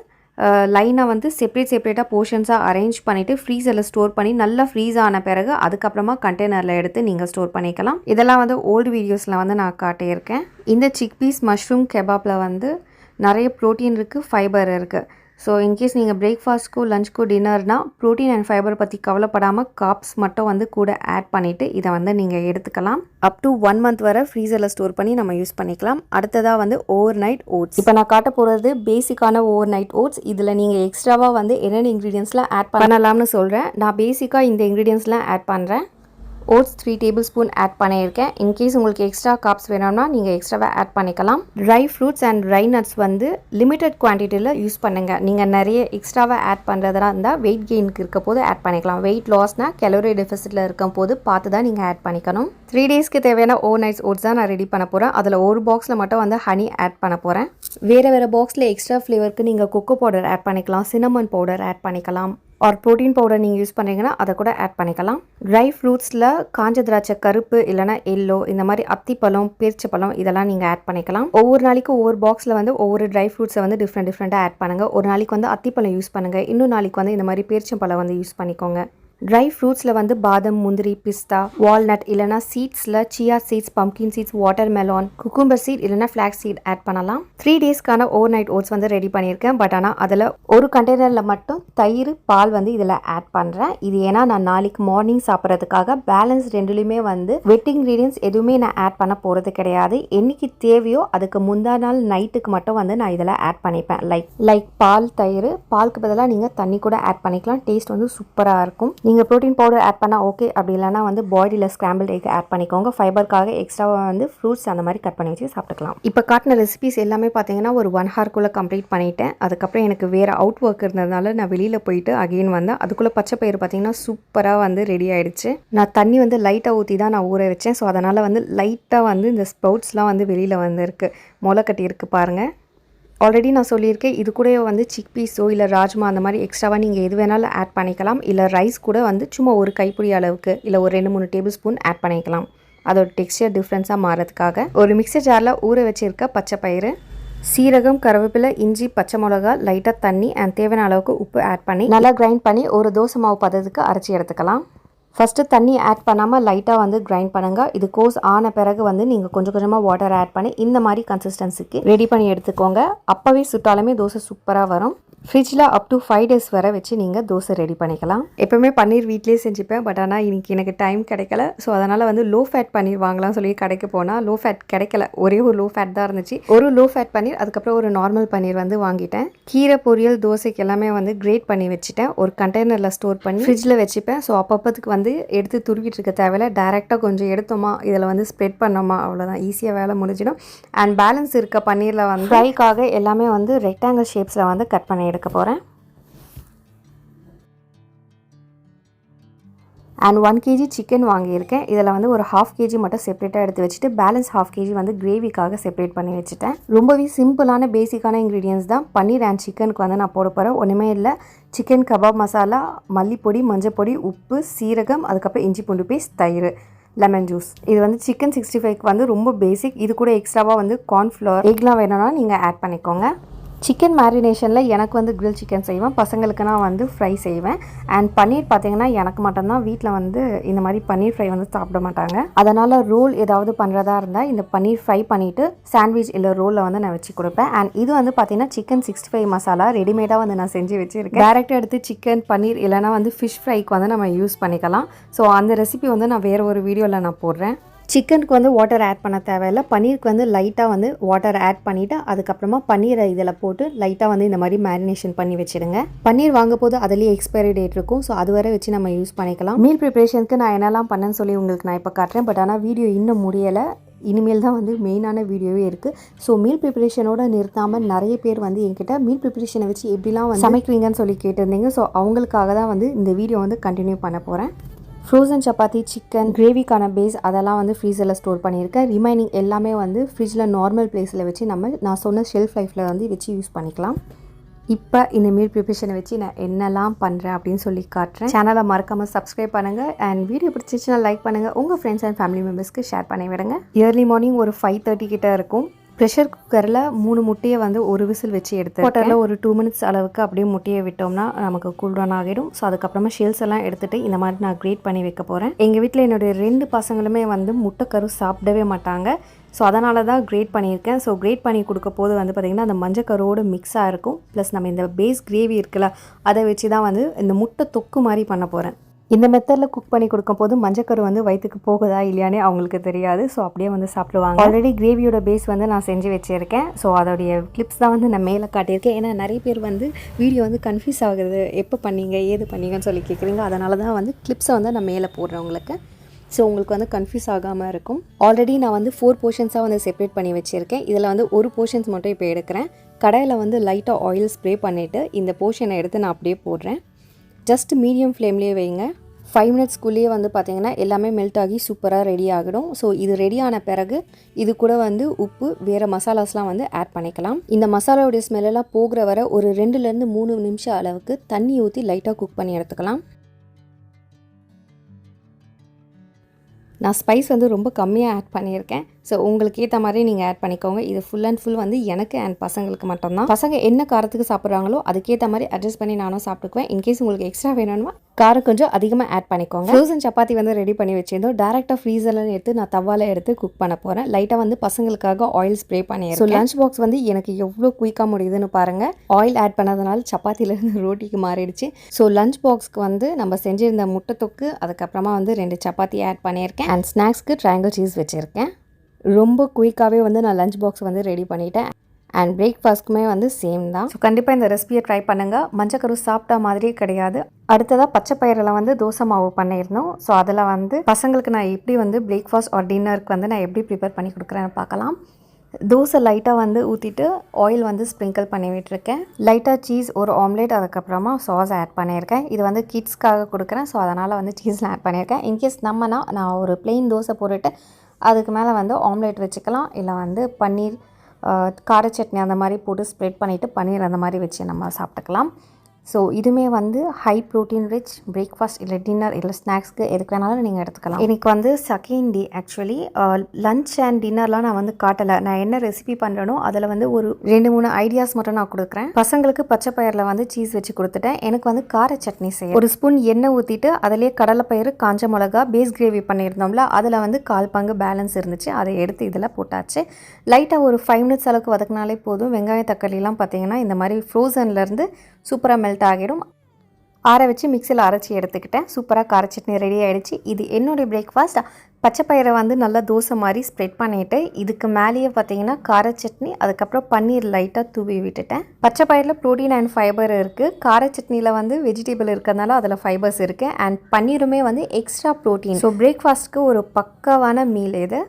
லைனாக வந்து செப்பரேட்டாக போர்ஷன்ஸாக அரேஞ்ச் பண்ணிவிட்டு ஃப்ரீசரில் ஸ்டோர் பண்ணி நல்லா ஃப்ரீஸ் ஆன பிறகு அதுக்கப்புறமா கண்டெய்னரில் எடுத்து நீங்கள் ஸ்டோர் பண்ணிக்கலாம். இதெல்லாம் வந்து ஓல்டு வீடியோஸில் வந்து நான் காட்டியிருக்கேன். இந்த சிக் பீஸ் மஷ்ரூம் கெபாப்பில் வந்து நிறைய ப்ரோட்டீன் இருக்குது, ஃபைபர் இருக்குது. ஸோ இன்கேஸ் நீங்கள் பிரேக்ஃபாஸ்ட்க்கோ, லஞ்ச்க்கோ, டின்னர்னா ப்ரோட்டீன் அண்ட் ஃபைபர் பற்றி கவலைப்படாமல் காப்ஸ் மட்டும் வந்து கூட ஆட் பண்ணிவிட்டு இதை வந்து நீங்கள் எடுத்துக்கலாம். அப் டு 1 மந்த் வரை ஃப்ரீசரில் ஸ்டோர் பண்ணி நம்ம யூஸ் பண்ணிக்கலாம். அடுத்ததாக வந்து ஓவர் நைட் ஓட்ஸ். இப்போ நான் காட்ட போகிறது பேசிக்கான ஓவர் நைட் ஓட்ஸ். இதில் நீங்கள் எக்ஸ்ட்ராவாக வந்து என்னென்ன இன்க்ரீடியன்ஸ்லாம் ஆட் பண்ணலாம்னு சொல்கிறேன். நான் பேசிக்காக இந்த இன்க்ரீடியன்ஸ்லாம் ஆட் பண்ணுறேன். ஓட்ஸ் 3 டேபிள் ஸ்பூன் ஆட் பண்ணியிருக்கேன். இன்கேஸ் உங்களுக்கு எக்ஸ்ட்ரா காப்ஸ் வேணும்னா நீங்கள் எக்ஸ்ட்ராவாக ஆட் பண்ணிக்கலாம். Dry fruits and dry nuts வந்து லிமிட்டட் குவான்டிட்டியில் யூஸ் பண்ணுங்கள். நீங்கள் நிறைய எக்ஸ்ட்ராவாக ஆட் பண்ணுறதா இருந்தால் வெயிட் கெயினுக்கு இருக்க போது ஆட் பண்ணிக்கலாம். வெயிட் லாஸ்னால் கலோரி டெஃபிசிட்டில் இருக்கும் போது பார்த்து தான் நீங்கள் ஆட் பண்ணிக்கணும். 3 டேஸ்க்கு தேவையான ஓவர் நைட்ஸ் ஓட்ஸ் தான் நான் ரெடி பண்ண போகிறேன். அதில் ஒரு பாக்ஸில் மட்டும் வந்து ஹனி ஆட் பண்ண போகிறேன். வேறு பாக்ஸில் எக்ஸ்ட்ரா ஃப்ளேவருக்கு நீங்கள் கொக்கோ பவுடர் ஆட் பண்ணிக்கலாம், சின்னமன் பவுடர் ஆட் பண்ணிக்கலாம், ஒரு ப்ரோட்டீன் பவுடர் நீங்கள் யூஸ் பண்ணுறீங்கன்னா அதை கூட ஆட் பண்ணிக்கலாம். ட்ரை ஃப்ரூட்ஸில் காஞ்ச திராட்சை கருப்பு இல்லைனா எல்லோ, இந்த மாதிரி அத்திப்பழம், பேரிச்சப்பழம் இதெல்லாம் நீங்கள் ஆட் பண்ணிக்கலாம். ஒவ்வொரு நாளைக்கு ஒவ்வொரு பாக்ஸில் வந்து ஒவ்வொரு ட்ரை ஃப்ரூட்ஸை வந்து டிஃப்ரெண்ட்டாக ஆட் பண்ணுங்கள். ஒரு நாளைக்கு வந்து அத்திப்பழம் யூஸ் பண்ணுங்கள், இன்னொரு நாளைக்கு வந்து இந்த மாதிரி பேரிச்சப்பழம் வந்து யூஸ் பண்ணிக்கோங்க. ட்ரை ஃப்ரூட்ஸில் வந்து பாதம், முந்திரி, பிஸ்தா, வால்நட் இல்லைனா சீட்ஸில் chia seeds, pumpkin seeds, watermelon, cucumber seed இல்லைனா ஃப்ளாக்ஸ் சீட் ஆட் பண்ணலாம். 3 டேஸ்க்கான ஓவர் நைட் ஓட்ஸ் வந்து ரெடி பண்ணியிருக்கேன். பட் ஆனால் அதில் ஒரு கண்டெய்னரில் மட்டும் தயிர், பால் வந்து இதில் ஆட் பண்ணுறேன். இது ஏன்னா நான் நாளைக்கு மார்னிங் சாப்பிட்றதுக்காக பேலன்ஸ் ரெண்டுலேயுமே வந்து வெட் இன்க்ரீடியன்ஸ் எதுவுமே நான் ஆட் பண்ண போகிறது கிடையாது. என்னைக்கு தேவையோ அதுக்கு முந்தா நாள் நைட்டுக்கு மட்டும் வந்து நான் இதில் ஆட் பண்ணிப்பேன். லைக் பால், தயிர். பாலுக்கு பதிலாக நீங்கள் தண்ணி கூட ஆட் பண்ணிக்கலாம். டேஸ்ட் வந்து சூப்பராக இருக்கும். நீங்கள் ப்ரோட்டீன் பவுடர் ஆட் பண்ணால் ஓகே, அப்படி இல்லைனா வந்து பாய்டில் ஸ்கிராம்பிள் எக் ஆட் பண்ணிக்கோங்க. ஃபைபருக்காக எக்ஸ்ட்ராவாக வந்து ஃப்ரூட்ஸ் அந்த மாதிரி கட் பண்ணி வச்சு சாப்பிட்டுக்கலாம். இப்போ காட்டின ரெசிபிஸ் எல்லாமே பார்த்தீங்கன்னா ஒரு 1 ஹவர்க்குள்ளே கம்ப்ளீட் பண்ணிட்டேன். அதுக்கப்புறம் எனக்கு வேறு அவுட் ஒர்க் இருந்ததுனால நான் வெளியில் போயிட்டு அகெயின் வந்தேன். அதுக்குள்ளே பச்சை பயிறு பார்த்தீங்கன்னா சூப்பராக வந்து ரெடி ஆகிடுச்சு. நான் தண்ணி வந்து லைட்டாக ஊற்றி தான் நான் ஊற வச்சேன். ஸோ அதனால் வந்து லைட்டாக வந்து இந்த ஸ்ப்ரவுட்ஸ்லாம் வந்து வெளியில் வந்துருக்கு, முளை கட்டி இருக்குது பாருங்கள். ஆல்ரெடி நான் சொல்லியிருக்கேன், இது கூட வந்து சிக் பீஸோ இல்லை ராஜ்மா அந்த மாதிரி எக்ஸ்ட்ராவாக நீங்கள் எது வேணாலும் ஆட் பண்ணிக்கலாம். இல்லை ரைஸ் கூட வந்து சும்மா ஒரு கைப்பிடி அளவுக்கு இல்லை ஒரு 2-3 டேபிள் ஸ்பூன் ஆட் பண்ணிக்கலாம். அதோட டெக்ஸ்சர் டிஃப்ரென்ஸாக மாறதுக்காக. ஒரு மிக்சர் ஜாரில் ஊற வச்சுருக்க பச்சை பயிறு, சீரகம், கருவேப்பிலை, இஞ்சி, பச்சை மிளகா, லைட்டாக தண்ணி அண்ட் தேவையான அளவுக்கு உப்பு ஆட் பண்ணி நல்லா கிரைண்ட் பண்ணி ஒரு தோசை மாவு பதத்துக்கு அரைச்சி எடுத்துக்கலாம். ஃபஸ்ட்டு தண்ணி ஆட் பண்ணாமல் லைட்டாக வந்து கிரைண்ட் பண்ணுங்கள். இது கோர்ஸ் ஆன பிறகு வந்து நீங்கள் கொஞ்சம் கொஞ்சமாக வாட்டர் ஆட் பண்ணி இந்த மாதிரி கன்சிஸ்டன்சிக்கு ரெடி பண்ணி எடுத்துக்கோங்க. அப்போவே சுட்டாலுமே தோசை சூப்பராக வரும். ஃப்ரிட்ஜில் அப் டு 5 days வரை வச்சு நீங்கள் தோசை ரெடி பண்ணிக்கலாம். எப்போவுமே பன்னீர் வீட்லேயே செஞ்சுப்பேன். பட் ஆனால் இன்றைக்கி எனக்கு டைம் கிடைக்கல. ஸோ அதனால் வந்து லோ ஃபேட் பன்னீர் வாங்கலாம் சொல்லி கடைக்கு போனால் லோ ஃபேட் கிடைக்கல. ஒரே ஒரு லோ ஃபேட் தான் இருந்துச்சு. ஒரு லோ ஃபேட் பன்னீர், அதுக்கப்புறம் ஒரு நார்மல் பன்னீர் வந்து வாங்கிட்டேன். கீரை பொரியல் தோசைக்கு எல்லாமே வந்து கிரேட் பண்ணி வச்சுட்டேன். ஒரு கண்டெய்னரில் ஸ்டோர் பண்ணி ஃப்ரிட்ஜில் வச்சுப்பேன். ஸோ அப்பப்போதுக்கு வந்து எடுத்து துருவிட்டு இருக்க தேவையில்ல. டேரெக்டாக கொஞ்சம் எடுத்தோமா இதில் வந்து ஸ்ப்ரெட் பண்ணோமா அவ்வளோதான், ஈஸியாக வேலை முடிஞ்சிடும். அண்ட் பேலன்ஸ் இருக்க பன்னீரில் வந்து ஃப்ரைக்காக எல்லாமே வந்து ரெக்டாங்கிள் ஷேப்ஸில் வந்து கட் பண்ணி எடுக்க போகிறேன். அண்ட் 1 kg சிக்கன் வாங்கியிருக்கேன். இதில் வந்து ஒரு 1/2 kg மட்டும் செப்பரேட்டாக எடுத்து வச்சுட்டு பேலன்ஸ் 1/2 kg வந்து கிரேவிக்காக செப்பரேட் பண்ணி வச்சுட்டேன். ரொம்பவே சிம்பிளான பேசிக்கான இன்க்ரீடியன்ஸ் தான் பன்னீர் அண்ட் சிக்கனுக்கு வந்து நான் போட போகிறேன். ஒன்றுமே இல்லை. சிக்கன் கபாப் மசாலா, மல்லிப்பொடி, மஞ்சள் பொடி, உப்பு, சீரகம், அதுக்கப்புறம் இஞ்சி பூண்டு பேஸ்ட், தயிர், லெமன் ஜூஸ். இது வந்து சிக்கன் 65க்கு வந்து ரொம்ப பேசிக். இது கூட எக்ஸ்ட்ராவாக வந்து கார்ன்ஃப்ளவர், எக்லாம் வேணும்னா நீங்கள் ஆட் பண்ணிக்கோங்க. சிக்கன் மேரினேஷனில் எனக்கு வந்து கிரில் சிக்கன் செய்வேன், பசங்களுக்கு நான் வந்து ஃப்ரை செய்வேன். அண்ட் பன்னீர் பார்த்திங்கன்னா எனக்கு மட்டும்தான் வீட்டில் வந்து இந்த மாதிரி பன்னீர் ஃப்ரை வந்து சாப்பிட மாட்டாங்க. அதனால் ரோல் ஏதாவது பண்ணுறதா இருந்தால் இந்த பன்னீர் ஃப்ரை பண்ணிவிட்டு சாண்ட்விச் இல்லை ரோலில் வந்து நான் வச்சு கொடுப்பேன். அண்ட் இது வந்து பார்த்திங்கன்னா சிக்கன் 65 மசாலா ரெடிமேடாக வந்து நான் செஞ்சு வச்சுருக்கேன். டேரெக்டாக எடுத்து சிக்கன் பன்னீர் இல்லைனா வந்து ஃபிஷ் ஃப்ரைக்கு வந்து நம்ம யூஸ் பண்ணிக்கலாம். ஸோ அந்த ரெசிபி வந்து நான் வேறு ஒரு வீடியோவில் நான் போடுறேன். சிக்கனுக்கு வந்து வாட்டர் ஆட் பண்ண தேவையில்லை. பன்னீருக்கு வந்து லைட்டாக வந்து வாட்டர் ஆட் பண்ணிவிட்டு அதுக்கப்புறமா பன்னீரை இதில் போட்டு லைட்டாக வந்து இந்த மாதிரி மேரினேஷன் பண்ணி வச்சுடுங்க. பன்னீர் வாங்க போது அதுலேயே எக்ஸ்பைரி டேட் இருக்கும். ஸோ அது வரை வச்சு நம்ம யூஸ் பண்ணிக்கலாம். மீல் ப்ரிப்ரேஷனுக்கு நான் என்னெல்லாம் பண்ணேன்னு சொல்லி உங்களுக்கு நான் இப்போ காட்டுறேன். பட் ஆனால் வீடியோ இன்னும் முடியலை. இனிமேல் தான் வந்து மெயினான வீடியோவே இருக்குது. ஸோ மீல் ப்ரிப்ரேஷனோட நிறுத்தாமல் நிறைய பேர் வந்து என்கிட்ட மீல் ப்ரிப்ரேஷனை வச்சு எப்படிலாம் வந்து சமைக்கிறீங்கன்னு சொல்லி கேட்டிருந்தீங்க. ஸோ அவங்களுக்காக தான் வந்து இந்த வீடியோ வந்து கண்டினியூ பண்ண போகிறேன். ஃப்ரோசன் சப்பாத்தி, சிக்கன் கிரேவிக்கான பேஸ் அதெல்லாம் வந்து ஃப்ரீசரில் ஸ்டோர் பண்ணியிருக்கேன். ரிமைனிங் எல்லாமே வந்து ஃப்ரிட்ஜில் நார்மல் பிளேஸில் வச்சு நான் சொன்ன ஷெல்ஃப் லைஃப்பில் வந்து வச்சு யூஸ் பண்ணிக்கலாம். இப்போ இந்த மீல் ப்ரிப்ரேஷனை வச்சு நான் என்னெல்லாம் பண்ணுறேன் அப்படின்னு சொல்லி காட்டுறேன். சேனலை மறக்காமல் சப்ஸ்கிரைப் பண்ணுங்கள். அண்ட் வீடியோ பிடிச்சிச்சுன்னா லைக் பண்ணுங்கள். உங்கள் ஃப்ரெண்ட்ஸ் அண்ட் ஃபேமிலி மெம்பர்ஸ்க்கு ஷேர் பண்ணி விடுங்க. ஏர்லி மார்னிங் ஒரு 5:30 கிட்ட இருக்கும். ப்ரெஷர் குக்கரில் 3 முட்டையை வந்து ஒரு விசில் வச்சு எடுத்து வாட்டரில் ஒரு 2 minutes அளவுக்கு அப்படியே முட்டையை விட்டோம்னா நமக்கு கூல்டவுன் ஆகிடும். ஸோ அதுக்கப்புறமா ஷெல்ஸ் எல்லாம் எடுத்துகிட்டு இந்த மாதிரி நான் கிரேட் பண்ணி வைக்க போகிறேன். எங்கள் வீட்டில் என்னுடைய 2 பசங்களுமே வந்து முட்டைக்கரு சாப்பிடவே மாட்டாங்க. ஸோ அதனால தான் கிரேட் பண்ணியிருக்கேன். ஸோ கிரேட் பண்ணி கொடுக்க போது வந்து பார்த்திங்கன்னா அந்த மஞ்சக்கரோடு மிக்ஸாக இருக்கும். ப்ளஸ் நம்ம இந்த பேஸ் கிரேவி இருக்குல்ல அதை வச்சு தான் வந்து இந்த முட்டை தொக்கு மாதிரி பண்ண போகிறேன். இந்த மெத்தடில் குக் பண்ணி கொடுக்கும் போது மஞ்சக்கரு வந்து வயிற்றுக்கு போகுதா இல்லையானே அவங்களுக்கு தெரியாது. ஸோ அப்படியே வந்து சாப்பிடுவாங்க. ஆல்ரெடி கிரேவியோட பேஸ் வந்து நான் செஞ்சு வச்சுருக்கேன். ஸோ அதோடைய கிளிப்ஸ் தான் வந்து நான் மேலே காட்டியிருக்கேன். ஏன்னா நிறைய பேர் வந்து வீடியோ வந்து கன்ஃபியூஸ் ஆகுது, எப்போ பண்ணீங்க ஏது பண்ணீங்கன்னு சொல்லி கேட்குறீங்க. அதனால தான் வந்து கிளிப்ஸை வந்து நான் மேலே போடுறேன் உங்களுக்கு. ஸோ உங்களுக்கு வந்து கன்ஃபியூஸ் ஆகாமல் இருக்கும். ஆல்ரெடி நான் வந்து 4 போர்ஷன்ஸாக வந்து செப்பரேட் பண்ணி வச்சுருக்கேன். இதில் வந்து ஒரு போர்ஷன்ஸ் மட்டும் இப்போ எடுக்கிறேன். கடாயில் வந்து லைட்டாக ஆயில் ஸ்ப்ரே பண்ணிவிட்டு இந்த போர்ஷனை எடுத்து நான் அப்படியே போடுறேன். ஜஸ்ட் மீடியம் ஃப்ளேம்லேயே வைங்க. 5 minutesக்குள்ளேயே வந்து பார்த்திங்கன்னா எல்லாமே மெல்ட் ஆகி சூப்பராக ரெடி ஆகிடும். ஸோ இது ரெடியான பிறகு இது கூட வந்து உப்பு, வேறு மசாலாஸ்லாம் வந்து ஆட் பண்ணிக்கலாம். இந்த மசாலாவுடைய ஸ்மெல்லாம் போகிற வரை ஒரு 2லேருந்து 3 நிமிஷம் அளவுக்கு தண்ணி ஊற்றி லைட்டாக குக் பண்ணி எடுத்துக்கலாம். நான் ஸ்பைஸ் வந்து ரொம்ப கம்மியாக ஆட் பண்ணியிருக்கேன். ஸோ உங்களுக்கு ஏற்ற மாதிரி நீங்கள் ஆட் பண்ணிக்கோங்க. இது ஃபுல் அண்ட் ஃபுல் வந்து எனக்கு அண்ட் பசங்களுக்கு மட்டும்தான். பசங்க என்ன காரத்துக்கு சாப்பிட்றாங்களோ அதுக்கேற்ற மாதிரி அட்ஜஸ்ட் பண்ணி நானும் சாப்பிட்டுக்குவேன். இன்கேஸ் உங்களுக்கு எக்ஸ்ட்ரா வேணும்னா காரம் கொஞ்சம் அதிகமாக ஆட் பண்ணிக்கோங்க. ஃப்ரோசன் சப்பாத்தி வந்து ரெடி பண்ணி வச்சிருந்தோம். டேரெக்டாக ஃப்ரீசரில் எடுத்து நான் தவாவில் எடுத்து குக் பண்ண போகிறேன். லைட்டாக வந்து பசங்களுக்காக ஆயில் ஸ்ப்ரே பண்ணிடுறேன். ஸோ லஞ்ச் பாக்ஸ் வந்து எனக்கு எவ்வளோ குயிக்காக முடியுதுன்னு பாருங்கள். ஆயில் ஆட் பண்ணதுனால சப்பாத்திலேருந்து ரோட்டிக்கு மாறிடுச்சு. ஸோ லஞ்ச் பாக்ஸ்க்கு வந்து நம்ம செஞ்சிருந்த முட்டை தொக்கு, அதுக்கப்புறமா வந்து 2 சப்பாத்தி ஆட் பண்ணியிருக்கேன். அண்ட் ஸ்நாக்ஸ்க்கு ட்ரையாங்கிள் சீஸ் வச்சுருக்கேன். ரொம்ப குயிக்காகவே வந்து நான் லஞ்ச் பாக்ஸ் வந்து ரெடி பண்ணிட்டேன். அண்ட் பிரேக்ஃபாஸ்ட்டுக்குமே வந்து சேம் தான். ஸோ கண்டிப்பாக இந்த ரெசிபியை ட்ரை பண்ணுங்கள். மஞ்சக்கரு சாப்பிட்டா மாதிரியே கிடையாது. அடுத்ததாக பச்சை பயிரில் வந்து தோசை மாவு பண்ணியிருந்தோம். ஸோ அதில் வந்து பசங்களுக்கு நான் எப்படி வந்து பிரேக்ஃபாஸ்ட் ஆர் டின்னருக்கு வந்து நான் எப்படி ப்ரிப்பேர் பண்ணி கொடுக்குறேன்னு பார்க்கலாம். தோசை லைட்டாக வந்து ஊற்றிட்டு ஆயில் வந்து ஸ்ப்ரிங்கிள் பண்ணி விட்டுருக்கேன். லைட்டாக சீஸ், ஒரு ஆம்லேட், அதுக்கப்புறமா சாஸ் ஆட் பண்ணியிருக்கேன். இது வந்து கிட்ஸ்க்காக கொடுக்குறேன். ஸோ அதனால் வந்து சீஸ்லாம் ஆட் பண்ணியிருக்கேன். இன்கேஸ் நான் ஒரு பிளெயின் தோசை போட்டுட்டு அதுக்கு மேலே வந்து ஆம்லேட் வச்சுக்கலாம். இல்லை வந்து பன்னீர் கார சட்னி அந்த மாதிரி போட்டு ஸ்ப்ரெட் பண்ணிவிட்டு பன்னீர் அந்த மாதிரி வச்சு நம்ம சாப்பிட்டுக்கலாம். ஸோ இதுவுமே வந்து ஹை ப்ரோட்டீன் ரிச் பிரேக்ஃபாஸ்ட் இல்லை டின்னர் இல்லை ஸ்நாக்ஸ்க்கு எதுக்கு வேணாலும் நீங்கள் எடுத்துக்கலாம். எனக்கு வந்து second day actually lunch and டின்னர்லாம் நான் வந்து காட்டலை. நான் என்ன ரெசிபி பண்ணுறேனோ அதில் வந்து ஒரு 2-3 ஐடியாஸ் மட்டும் நான் கொடுக்குறேன். பசங்களுக்கு பச்சை பயிரில் வந்து சீஸ் வச்சு கொடுத்துட்டேன். எனக்கு வந்து கார சட்னி செய்ய ஒரு ஸ்பூன் எண்ணெய் ஊற்றிட்டு அதிலே கடலைப்பயிறு காஞ்ச மிளகா பேஸ் கிரேவி பண்ணியிருந்தோம்ல, அதில் வந்து 1/4 பங்கு பேலன்ஸ் இருந்துச்சு. அதை எடுத்து இதில் போட்டாச்சு. லைட்டாக ஒரு 5 மினிட்ஸ் அளவுக்கு வதக்கினாலே போதும். வெங்காயம் தக்காளிலாம் பார்த்தீங்கன்னா இந்த மாதிரி ஃப்ரோசன்லேருந்து சூப்பராக மெல்ட் ஆகிடும். ஆற வச்சு மிக்சியில் அரைச்சி எடுத்துக்கிட்டேன். சூப்பராக கார சட்னி ரெடி ஆகிடுச்சு. இது என்னுடைய பிரேக்ஃபாஸ்ட். பச்சை பயிரை வந்து நல்லா தோசை மாதிரி ஸ்ப்ரெட் பண்ணிவிட்டு இதுக்கு மேலேயே பார்த்தீங்கன்னா கார சட்னி, அதுக்கப்புறம் பன்னீர் லைட்டாக தூவி விட்டுட்டேன். பச்சை பயிரில் ப்ரோட்டீன் அண்ட் ஃபைபர் இருக்குது. கார சட்னியில் வந்து வெஜிடபிள் இருக்கிறதுனால அதில் ஃபைபர்ஸ் இருக்குது. அண்ட் பன்னீருமே வந்து எக்ஸ்ட்ரா ப்ரோட்டீன். ஸோ பிரேக்ஃபாஸ்ட்டுக்கு ஒரு பக்காவான மீல் இது.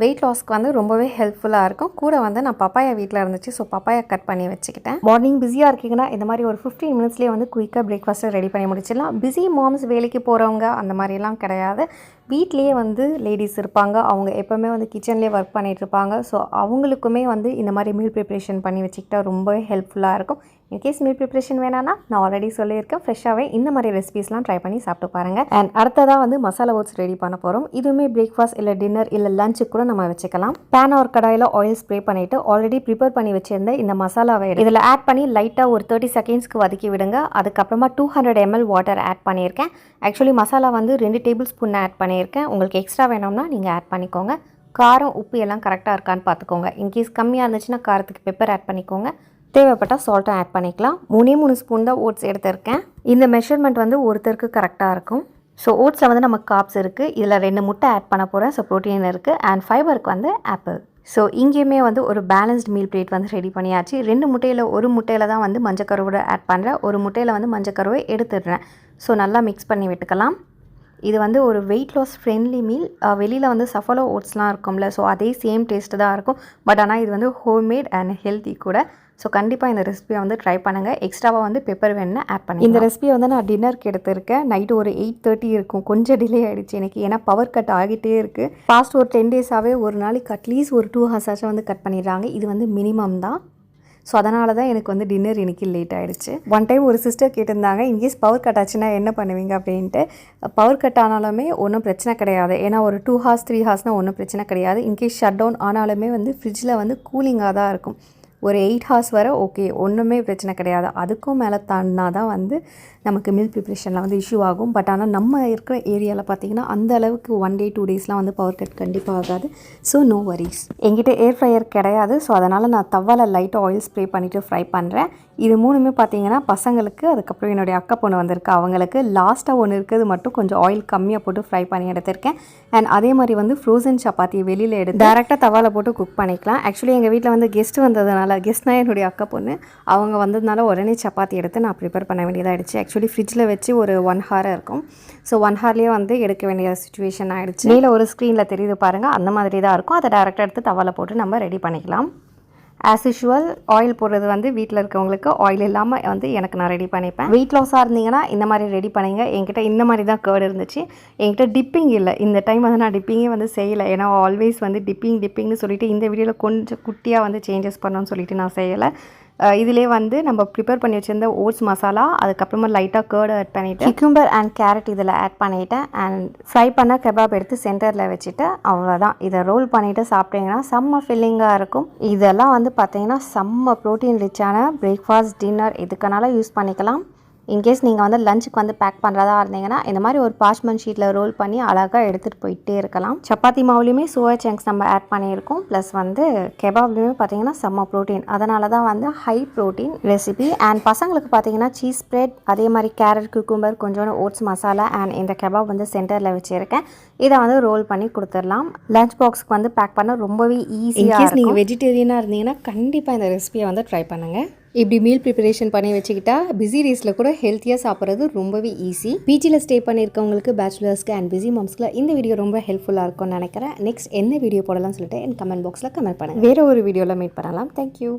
வெயிட் லாஸ்க்கு வந்து ரொம்பவே ஹெல்ப்ஃபுல்லாக இருக்கும். கூட வந்து நான் பப்பாயா வீட்டில் இருந்துச்சு, ஸோ பப்பாயா கட் பண்ணி வச்சுக்கிட்டேன். மார்னிங் பிஸியாக இருக்கீங்கன்னா இந்த மாதிரி ஒரு 15 மினிட்ஸ்லேயே வந்து குயிக்காக பிரேக்ஃபாஸ்ட்டை ரெடி பண்ணி முடிச்சிடலாம். பிஸி மாம்ஸ், வேலைக்கு போகிறவங்க அந்த மாதிரிலாம் கிடையாது. வீட்லேயே வந்து லேடிஸ் இருப்பாங்க, அவங்க எப்போவுமே வந்து கிச்சன்லேயே ஒர்க் பண்ணிகிட்ருப்பாங்க. ஸோ அவங்களுக்குமே வந்து இந்த மாதிரி மீல் ப்ரிப்ரேஷன் பண்ணி வச்சுக்கிட்டா ரொம்பவே ஹெல்ப்ஃபுல்லாக இருக்கும். இன்கேஸ் மீல் ப்ரிப்ரேஷன் வேணான்னா நான் ஆல்ரெடி சொல்லியிருக்கேன், ஃப்ரெஷ்ஷாகவே இந்த மாதிரி ரெசிபீஸ்லாம் ட்ரை பண்ணி சாப்பிட்டு பாருங்கள். அண்ட் அடுத்ததாக வந்து மசாலா ஓட்ஸ் ரெடி பண்ண போகிறோம். இதுவுமே பிரேக்ஃபாஸ்ட் இல்லை டின்னர் இல்லை லஞ்சுக்கு கூட நம்ம வச்சுக்கலாம். பேன் ஒரு கடாயில் ஆயில் ஸ்ப்ரே பண்ணிவிட்டு ஆல்ரெடி ப்ரிப்பேர் பண்ணி வச்சுருந்த இந்த மசாலாவை இதில் ஆட் பண்ணி லைட்டாக ஒரு 30 செகண்ட்ஸ்க்கு வதக்கி விடுங்க. அதுக்கப்புறமா 200 ml வாட்டர் ஆட் பண்ணியிருக்கேன். ஆக்சுவலி மசாலா வந்து 2 டேபிள் ஸ்பூன் ஆட் பண்ணியிருக்கேன். உங்களுக்கு எக்ஸ்ட்ரா வேணும்னா நீங்கள் ஆட் பண்ணிக்கோங்க. காரம் உப்பு எல்லாம் கரெக்டாக இருக்கான்னு பார்த்துக்கோங்க. இன்கேஸ் கம்மியாக இருந்துச்சுன்னா காரத்துக்கு பெப்பர் ஆட் பண்ணிக்கோங்க. தேவைப்பட்டால் சால்ட்டும் ஆட் பண்ணிக்கலாம். 3 ஸ்பூன் தான் ஓட்ஸ் எடுத்திருக்கேன். இந்த மெஷர்மெண்ட் வந்து ஒருத்தருக்கு கரெக்டாக இருக்கும். ஸோ ஓட்ஸில் வந்து நமக்கு காப்ஸ் இருக்குது. இதில் 2 முட்டை ஆட் பண்ண போகிறேன். ஸோ ப்ரோட்டீன் இருக்குது. அண்ட் ஃபைபருக்கு வந்து ஆப்பிள். ஸோ இங்கேயுமே வந்து ஒரு பேலன்ஸ்ட் மீல் பிளேட் வந்து ரெடி பண்ணியாச்சு. 2 முட்டையில் ஒரு முட்டையில் தான் வந்து மஞ்சக்கருவோட ஆட் பண்ணுறேன். ஒரு முட்டையில் வந்து மஞ்சக்கருவை எடுத்துடுறேன். ஸோ நல்லா மிக்ஸ் பண்ணி விட்டுக்கலாம். இது வந்து ஒரு வெயிட் லாஸ் ஃப்ரெண்ட்லி மீல். வெளியில் வந்து சஃபலோ ஓட்ஸ்லாம் இருக்கும்ல, ஸோ அதே சேம் டேஸ்ட்டு தான் இருக்கும். பட் ஆனால் இது வந்து ஹோம்மேட் அண்ட் ஹெல்த்தி கூட. ஸோ கண்டிப்பாக இந்த ரெசிபியை வந்து ட்ரை பண்ணுங்கள். எக்ஸ்ட்ராவாக வந்து பெப்பர் வேணுன்னா ஆட் பண்ணி. இந்த ரெசிபியை வந்து நான் டின்னருக்கு எடுத்திருக்கேன். நைட்டு ஒரு 8:30 இருக்கும். கொஞ்சம் டிலே ஆகிடுச்சு எனக்கு, ஏன்னா பவர் கட் ஆகிட்டே இருக்குது. பாஸ்ட் ஒரு 10 டேஸாகவே ஒரு நாளைக்கு அட்லீஸ்ட் ஒரு 2 ஹவர்ஸ் ஆச்சும் வந்து கட் பண்ணிடுறாங்க. இது வந்து மினிமம் தான். ஸோ அதனால தான் எனக்கு வந்து டின்னர் இன்றைக்கி லேட் ஆகிடுச்சு. ஒன் டைம் ஒரு சிஸ்டர் கேட்டிருந்தாங்க, இன்கேஸ் பவர் கட் ஆச்சுன்னா என்ன பண்ணுவீங்க அப்படின்ட்டு. பவர் கட் ஆனாலுமே ஒன்றும் பிரச்சனை கிடையாது. ஏன்னா ஒரு 2 ஹவர்ஸ் 3 ஹவர்ஸ்னால் ஒன்றும் பிரச்சனை கிடையாது. இன்கேஸ் ஷட் டவுன் ஆனாலுமே வந்து ஃப்ரிட்ஜில் வந்து கூலிங்காக தான் இருக்கும். ஒரு 8 ஹவர்ஸ் வரை ஓகே, ஒன்றுமே பிரச்சனை கிடையாது. அதுக்கும் மேலே தாண்டினா தான் வந்து நமக்கு மீல் ப்ரிப்ரேஷனில் வந்து இஷ்யூ ஆகும். பட் ஆனால் நம்ம இருக்கிற ஏரியாவில் பார்த்திங்கன்னா அந்த அளவுக்கு 1 day 2 daysலாம் வந்து பவர் கட் கண்டிப்பாக ஆகாது. So no worries. என்கிட்ட ஏர் ஃப்ரையர் கிடையாது. ஸோ அதனால் நான் தவால லைட்டாக ஆயில் ஸ்ப்ரே பண்ணிவிட்டு ஃப்ரை பண்ணுறேன். இது 3மே பார்த்திங்கன்னா பசங்களுக்கு, அதுக்கப்புறம் என்னுடைய அக்கா பொண்ணு வந்திருக்கு அவங்களுக்கு. லாஸ்ட்டாக ஒன்று இருக்கிறது மட்டும் கொஞ்சம் ஆயில் கம்மியாக போட்டு ஃப்ரை பண்ணி எடுத்திருக்கேன். அண்ட் அதே மாதிரி வந்து ஃப்ரோசன் சப்பாத்தி வெளியில் எடுத்து டேரெக்டாக தவால போட்டு குக் பண்ணிக்கலாம். ஆக்சுவலி எங்கள் வீட்டில் வந்து கெஸ்ட் வந்ததுனால, கெஸ்ட்னால் என்னுடைய அக்கா பொண்ணு, அவங்க வந்ததுனால உடனே சப்பாத்தி எடுத்து நான் ப்ரிப்பேர் பண்ண வேண்டியதாகிடுச்சு. ஆக்சுவலி ஃப்ரிட்ஜில் வச்சு ஒரு 1 hour இருக்கும். ஸோ 1 hourலேயே வந்து எடுக்க வேண்டிய சுச்சுவேஷன் ஆகிடுச்சு. மேலே ஒரு ஸ்க்ரீனில் தெரியுது பாருங்கள், அந்த மாதிரி தான் இருக்கும். அதை டேரெக்டாக எடுத்து தவால போட்டு நம்ம ரெடி பண்ணிக்கலாம். ஆஸ் யூஷுவல் ஆயில் போடுறது வந்து வீட்டில் இருக்கவங்களுக்கு, ஆயில் இல்லாமல் வந்து எனக்கு நான் ரெடி பண்ணிப்பேன். வெயிட் லாஸாக இருந்தீங்கன்னா இந்த மாதிரி ரெடி பண்ணுங்க. என்கிட்ட இந்த மாதிரி தான் கேர்டு இருந்துச்சு. என்கிட்ட டிப்பிங் இல்லை. இந்த டைம் வந்து நான் டிப்பிங்கே வந்து செய்யலை. ஏன்னா ஆல்வேஸ் வந்து டிப்பிங்னு சொல்லிட்டு இந்த வீடியோவில் கொஞ்சம் குட்டியாக வந்து சேஞ்சஸ் பண்ணணும்னு சொல்லிட்டு நான் செய்யலை. இதிலே வந்து நம்ம ப்ரிப்பேர் பண்ணி வச்சுருந்த ஓட்ஸ் மசாலா, அதுக்கப்புறமா லைட்டாக கேர்டு ஆட் பண்ணிவிட்டு கியூம்பர் அண்ட் கேரட் இதில் ஆட் பண்ணிவிட்டேன். அண்ட் ஃப்ரை பண்ண கெபாப் எடுத்து சென்டரில் வச்சுட்டு அவ்வளோதான். இதை ரோல் பண்ணிவிட்டு சாப்பிட்டீங்கன்னா செம்ம ஃபில்லிங்காக இருக்கும். இதெல்லாம் வந்து பார்த்தீங்கன்னா செம்ம ப்ரோட்டீன் ரிச்சான பிரேக்ஃபாஸ்ட், டின்னர் எதுக்கனாலும் யூஸ் பண்ணிக்கலாம். இன்கேஸ் நீங்கள் வந்து லஞ்சுக்கு வந்து பேக் பண்ணுறதா இருந்தீங்கன்னா இந்த மாதிரி ஒரு பார்ச்மெண்ட் ஷீட்டில் ரோல் பண்ணி அழகாக எடுத்துகிட்டு போயிட்டே இருக்கலாம். சப்பாத்தி மாவுலேயுமே சோயா சங்க்ஸ் நம்ம ஆட் பண்ணியிருக்கோம். ப்ளஸ் வந்து கெபாப்லேயுமே பார்த்தீங்கன்னா செம்ம ப்ரோட்டீன். அதனால தான் வந்து ஹை ப்ரோட்டீன் ரெசிபி. அண்ட் பசங்களுக்கு பார்த்தீங்கன்னா சீஸ் ஸ்ப்ரெட், அதே மாதிரி கேரட், குக்கும்பர், கொஞ்சோண்டு ஓட்ஸ் மசாலா அண்ட் இந்த கெபாப் வந்து சென்டரில் வச்சுருக்கேன். இதை வந்து ரோல் பண்ணி கொடுத்துடலாம். லஞ்ச் பாக்ஸ்க்கு வந்து பேக் பண்ண ரொம்பவே ஈஸியாக. நீங்கள் வெஜிடேரியனாக இருந்தீங்கன்னா கண்டிப்பாக இந்த ரெசிபியை வந்து ட்ரை பண்ணுங்கள். இப்படி மீல் ப்ரிப்பரேஷன் பண்ணி வச்சுக்கிட்டா பிஸி டேஸில் கூட ஹெல்த்தியாக சாப்பிட்றது ரொம்பவே ஈஸி. பிஜியில் ஸ்டே பண்ணியிருக்கவங்களுக்கு, பேச்சுலர்ஸ்க்கு அண்ட் பிஸி மாம்ஸ்க்கு இந்த வீடியோ ரொம்ப ஹெல்ப்ஃபுல்லாக இருக்கும்னு நினைக்கிறேன். நெக்ஸ்ட் என்ன வீடியோ போடலாம்னு சொல்லிட்டு என் கமெண்ட் பாக்ஸில் கமெண்ட் பண்ணுங்கள். வேறு ஒரு வீடியோவில் மீட் பண்ணலாம். தேங்க்யூ.